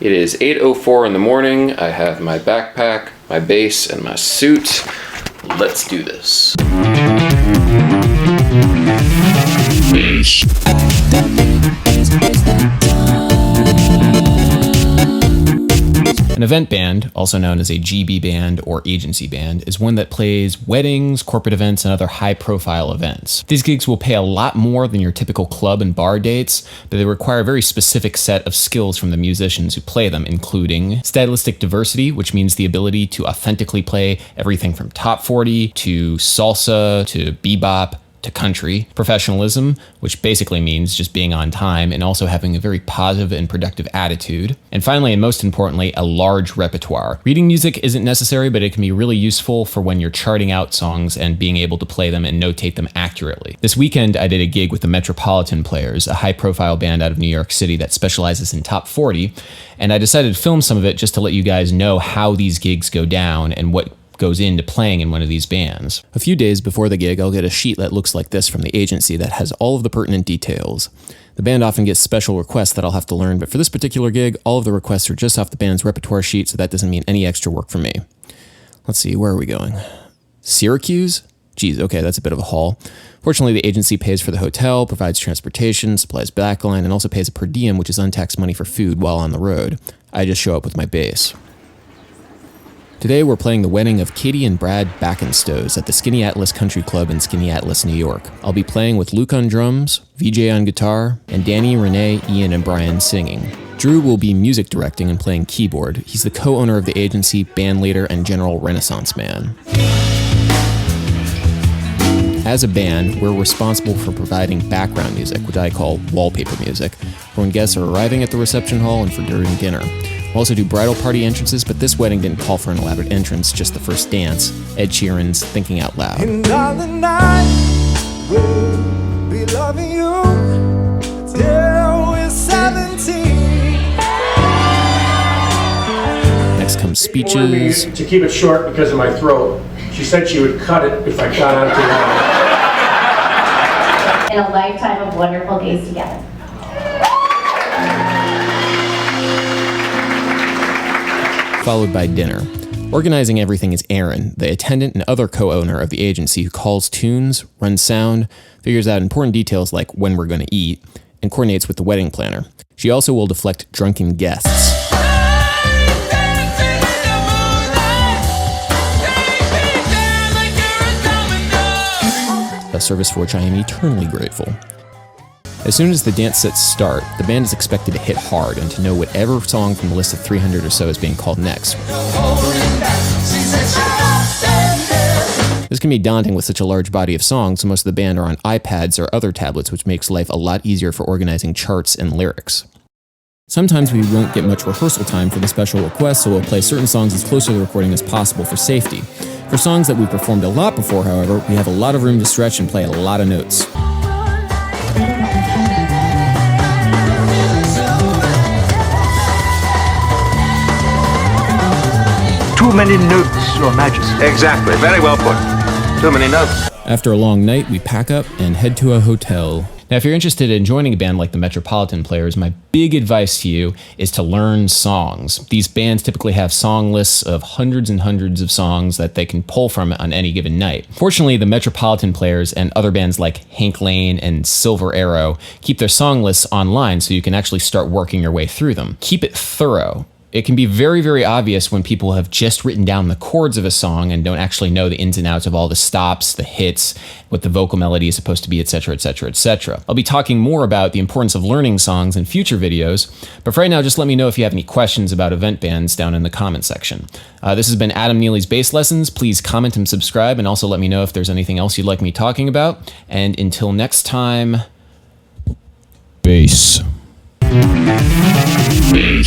It is 8:04 in the morning. I have my backpack, my bass, and my suit. Let's do this. An event band, also known as a GB band or agency band, is one that plays weddings, corporate events, and other high-profile events. These gigs will pay a lot more than your typical club and bar dates, but they require a very specific set of skills from the musicians who play them, including stylistic diversity, which means the ability to authentically play everything from top 40 to salsa to bebop to country, professionalism, which basically means just being on time and also having a very positive and productive attitude. And finally, and most importantly, a large repertoire. Reading music isn't necessary, but it can be really useful for when you're charting out songs and being able to play them and notate them accurately. This weekend, I did a gig with the Metropolitan Players, a high-profile band out of New York City that specializes in top 40, and I decided to film some of it just to let you guys know how these gigs go down and what goes into playing in one of these bands. A few days before the gig, I'll get a sheet that looks like this from the agency that has all of the pertinent details. The band often gets special requests that I'll have to learn, but for this particular gig, all of the requests are just off the band's repertoire sheet, so that doesn't mean any extra work for me. Let's see, where are we going? Syracuse? Geez, okay, that's a bit of a haul. Fortunately, the agency pays for the hotel, provides transportation, supplies backline, and also pays a per diem, which is untaxed money for food while on the road. I just show up with my bass. Today we're playing the wedding of Katie and Brad Backenstoes at the Skeneatelas Country Club in Skeneatelas, New York. I'll be playing with Luke on drums, VJ on guitar, and Danny, Renee, Ian, and Brian singing. Drew will be music directing and playing keyboard. He's the co-owner of the agency, band leader, and general Renaissance man. As a band, we're responsible for providing background music, which I call wallpaper music, for when guests are arriving at the reception hall and for during dinner. We'll also do bridal party entrances, but this wedding didn't call for an elaborate entrance, just the first dance, Ed Sheeran's Thinking Out Loud. And darling, I will be loving you till we're 17. Next comes speeches. She wanted me to keep it short because of my throat. She said she would cut it if I got on too long. In a lifetime of wonderful days together. Followed by dinner. Organizing everything is Erin, the attendant and other co-owner of the agency who calls tunes, runs sound, figures out important details like when we're going to eat, and coordinates with the wedding planner. She also will deflect drunken guests. A service for which I am eternally grateful. As soon as the dance sets start, the band is expected to hit hard and to know whatever song from the list of 300 or so is being called next. This can be daunting with such a large body of songs, so most of the band are on iPads or other tablets, which makes life a lot easier for organizing charts and lyrics. Sometimes we won't get much rehearsal time for the special requests, so we'll play certain songs as close to the recording as possible for safety. For songs that we've performed a lot before, however, we have a lot of room to stretch and play a lot of notes. Too many notes, Your Majesty. Exactly. Very well put. Too many notes. After a long night, we pack up and head to a hotel. Now, if you're interested in joining a band like the Metropolitan Players, my big advice to you is to learn songs. These bands typically have song lists of hundreds and hundreds of songs that they can pull from on any given night. Fortunately, the Metropolitan Players and other bands like Hank Lane and Silver Arrow keep their song lists online so you can actually start working your way through them. Keep it thorough. It can be very, very obvious when people have just written down the chords of a song and don't actually know the ins and outs of all the stops, the hits, what the vocal melody is supposed to be, etc., etc., etc. I'll be talking more about the importance of learning songs in future videos, but for right now, just let me know if you have any questions about event bands down in the comment section. This has been Adam Neely's Bass Lessons. Please comment and subscribe, and also let me know if there's anything else you'd like me talking about. And until next time, bass. Bass.